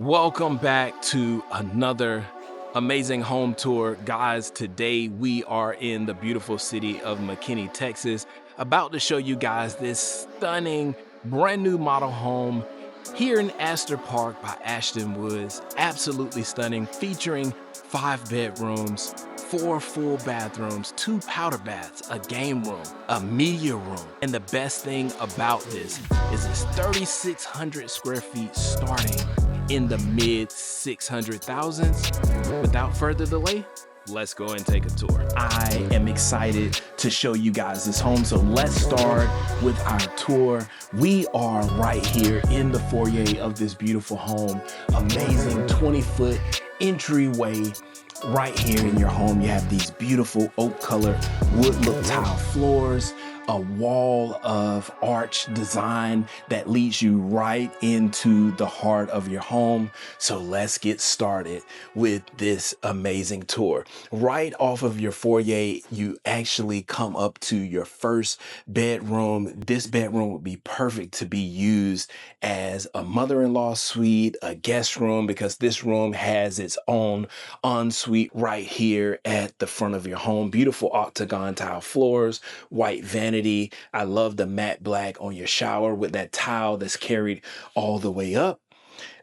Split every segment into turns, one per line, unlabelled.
Welcome back to another amazing home tour. Guys, today we are in the beautiful city of McKinney, Texas, about to show you guys this stunning brand new model home here in Aster Park by Ashton Woods. Absolutely stunning, featuring 5 bedrooms, 4 full bathrooms, 2 powder baths, a game room, a media room. And the best thing about this is it's 3,600 square feet starting in the mid 600,000s. Without further delay, let's go and take a tour. I am excited to show you guys this home, so let's start with our tour. We are right here in the foyer of this beautiful home. Amazing 20-foot entryway. Right here in your home, you have these beautiful oak color wood look tile floors, a wall of arch design that leads you right into the heart of your home. So let's get started with this amazing tour. Right off of your foyer, you actually come up to your first bedroom. This bedroom would be perfect to be used as a mother-in-law suite, a guest room, because this room has its own ensuite right here at the front of your home. Beautiful octagon tile floors, white vanity. I love the matte black on your shower with that tile that's carried all the way up.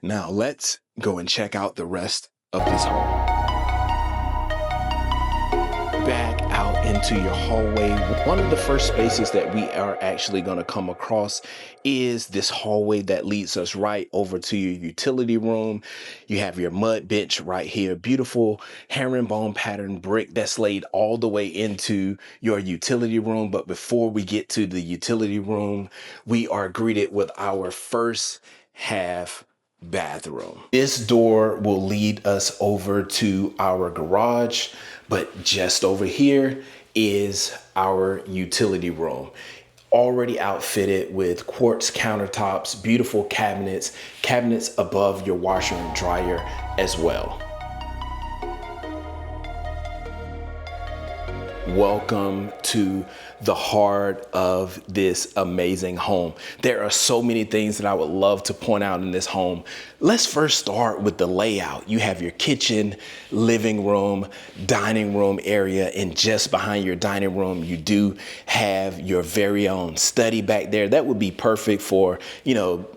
Now let's go and check out the rest of this home. Back out into your hallway. One of the first spaces that we are actually going to come across is this hallway that leads us right over to your utility room. You have your mud bench right here, beautiful herringbone pattern brick that's laid all the way into your utility room. But before we get to the utility room, we are greeted with our first half bathroom. This door will lead us over to our garage, but just over here is our utility room. Already outfitted with quartz countertops, beautiful cabinets above your washer and dryer as well. Welcome to the heart of this amazing home. There are so many things that I would love to point out in this home. Let's first start with the layout. You have your kitchen, living room, dining room area, and just behind your dining room, you do have your very own study back there. That would be perfect for,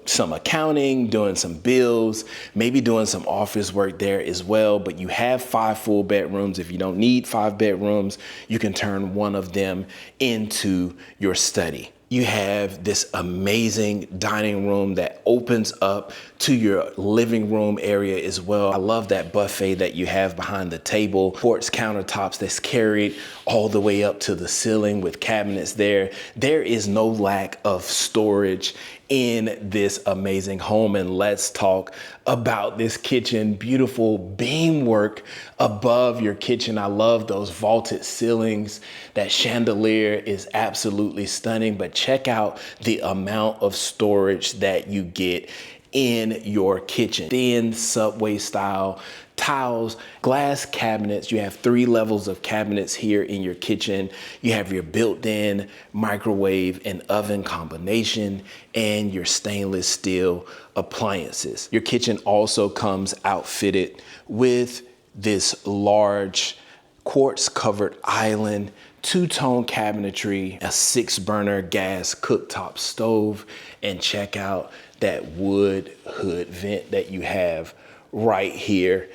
some accounting, doing some bills, maybe doing some office work there as well. But you have 5 full bedrooms. If you don't need 5 bedrooms, you can turn one of them into your study. You have this amazing dining room that opens up to your living room area as well. I love that buffet that you have behind the table. Quartz countertops that's carried all the way up to the ceiling with cabinets there. There is no lack of storage in this amazing home. And let's talk about this kitchen. Beautiful beamwork above your kitchen. I love those vaulted ceilings. That chandelier is absolutely stunning, but check out the amount of storage that you get in your kitchen. Thin subway style tiles, glass cabinets. You have 3 levels of cabinets here in your kitchen. You have your built-in microwave and oven combination and your stainless steel appliances. Your kitchen also comes outfitted with this large quartz covered island, 2-tone cabinetry, a 6-burner gas cooktop stove, and check out that wood hood vent that you have right here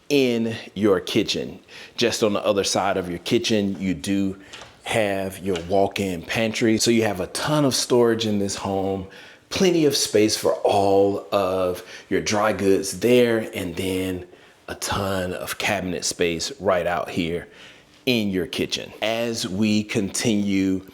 in your kitchen. Just on the other side of your kitchen, you do have your walk-in pantry. So you have a ton of storage in this home, plenty of space for all of your dry goods there, and then a ton of cabinet space right out here in your kitchen. As we continue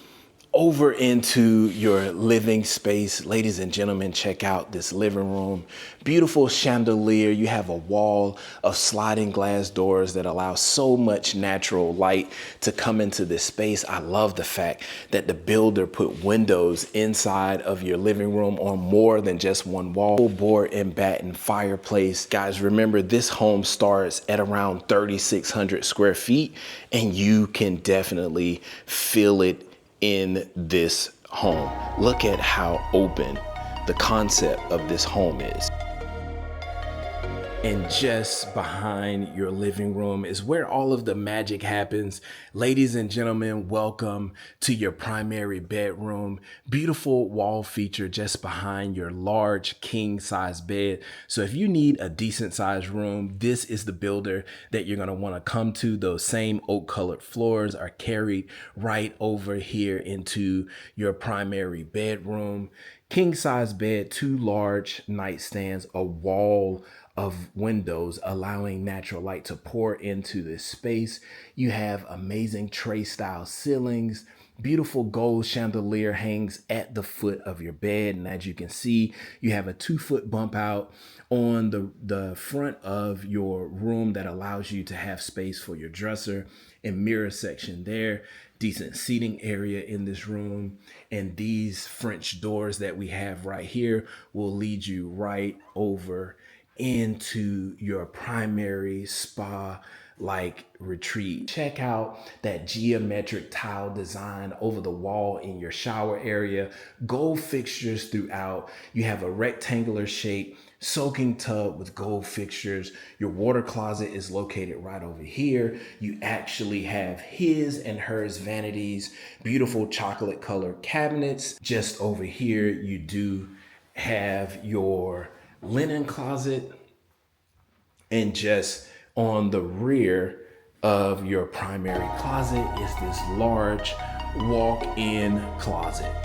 over into your living space, ladies and gentlemen, check out this living room. Beautiful chandelier. You have a wall of sliding glass doors that allow so much natural light to come into this space. I love the fact that the builder put windows inside of your living room on more than just one wall. Full board and batten fireplace. Guys, remember this home starts at around 3,600 square feet, and you can definitely feel it in this home. Look at how open the concept of this home is. And just behind your living room is where all of the magic happens. Ladies and gentlemen, welcome to your primary bedroom. Beautiful wall feature just behind your large king size bed. So if you need a decent sized room, this is the builder that you're going to want to come to. Those same oak colored floors are carried right over here into your primary bedroom. King size bed, 2 large nightstands, a wall of windows allowing natural light to pour into this space. You have amazing tray style ceilings. Beautiful gold chandelier hangs at the foot of your bed. And as you can see, you have a 2-foot bump out on the front of your room that allows you to have space for your dresser and mirror section there. Decent seating area in this room. And these French doors that we have right here will lead you right over into your primary spa like retreat. Check out that geometric tile design over the wall in your shower area. Gold fixtures throughout. You have a rectangular shape soaking tub with gold fixtures. Your water closet is located right over here. You actually have his and hers vanities, beautiful chocolate colored cabinets. Just over here, you do have your linen closet, and just on the rear of your primary closet is this large walk-in closet.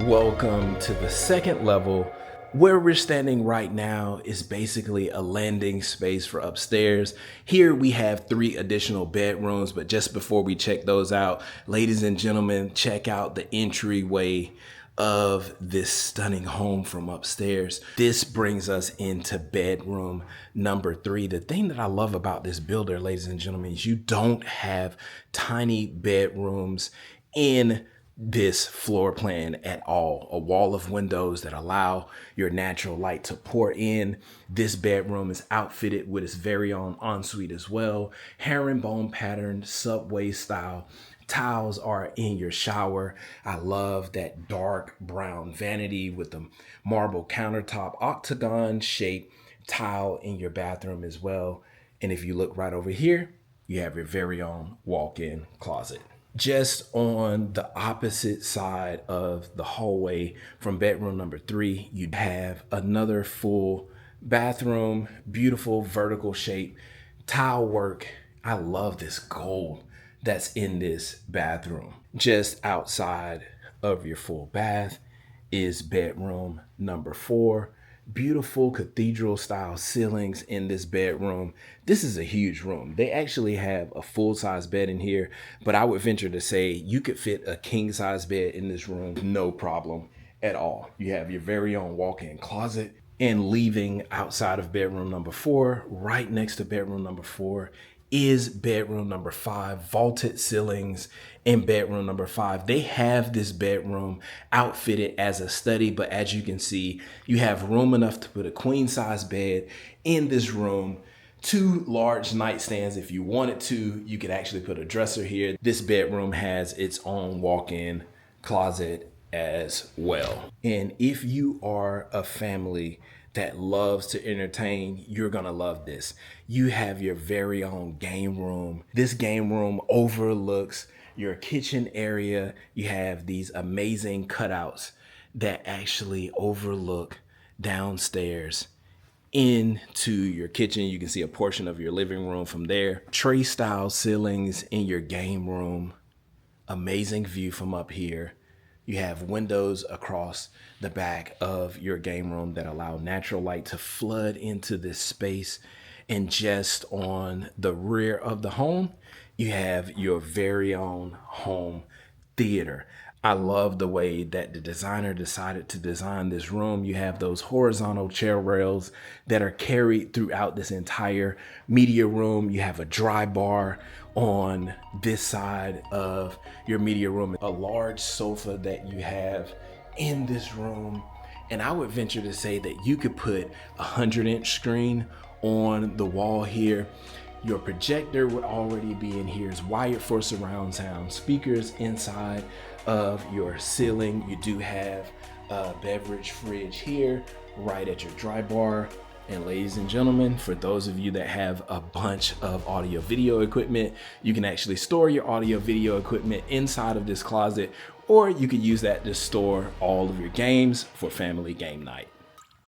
Welcome to the second level. Where we're standing right now is basically a landing space for upstairs. Here we have 3 additional bedrooms, but just before we check those out, ladies and gentlemen, check out the entryway of this stunning home from upstairs. This brings us into bedroom number 3. The thing that I love about this builder, ladies and gentlemen, is you don't have tiny bedrooms in this floor plan at all. A wall of windows that allow your natural light to pour in. This bedroom is outfitted with its very own ensuite as well. Herringbone pattern, subway style tiles are in your shower. I love that dark brown vanity with the marble countertop, octagon shaped tile in your bathroom as well. And if you look right over here, you have your very own walk-in closet. Just on the opposite side of the hallway from bedroom number 3, you have another full bathroom, beautiful vertical shape, tile work. I love this gold that's in this bathroom. Just outside of your full bath is bedroom number 4. Beautiful cathedral style ceilings in this bedroom. This is a huge room. They actually have a full size bed in here, but I would venture to say you could fit a king size bed in this room, no problem at all. You have your very own walk-in closet. And leaving outside of bedroom number 4, right next to bedroom number 4 is bedroom number 5, vaulted ceilings in bedroom number 5. They have this bedroom outfitted as a study, but as you can see, you have room enough to put a queen size bed in this room. 2 large nightstands. If you wanted to, you could actually put a dresser here. This bedroom has its own walk-in closet as well. And if you are a family that loves to entertain, you're gonna love this. You have your very own game room. This game room overlooks your kitchen area. You have these amazing cutouts that actually overlook downstairs into your kitchen. You can see a portion of your living room from there. Tray style ceilings in your game room. Amazing view from up here. You have windows across the back of your game room that allow natural light to flood into this space. And just on the rear of the home, you have your very own home theater. I love the way that the designer decided to design this room. You have those horizontal chair rails that are carried throughout this entire media room. You have a dry bar on this side of your media room, a large sofa that you have in this room. And I would venture to say that you could put a 100-inch screen on the wall here. Your projector would already be in here. It's wired for surround sound. Speakers inside of your ceiling. You do have a beverage fridge here right at your dry bar. And ladies and gentlemen, for those of you that have a bunch of audio video equipment, you can actually store your audio video equipment inside of this closet, or you could use that to store all of your games for family game night.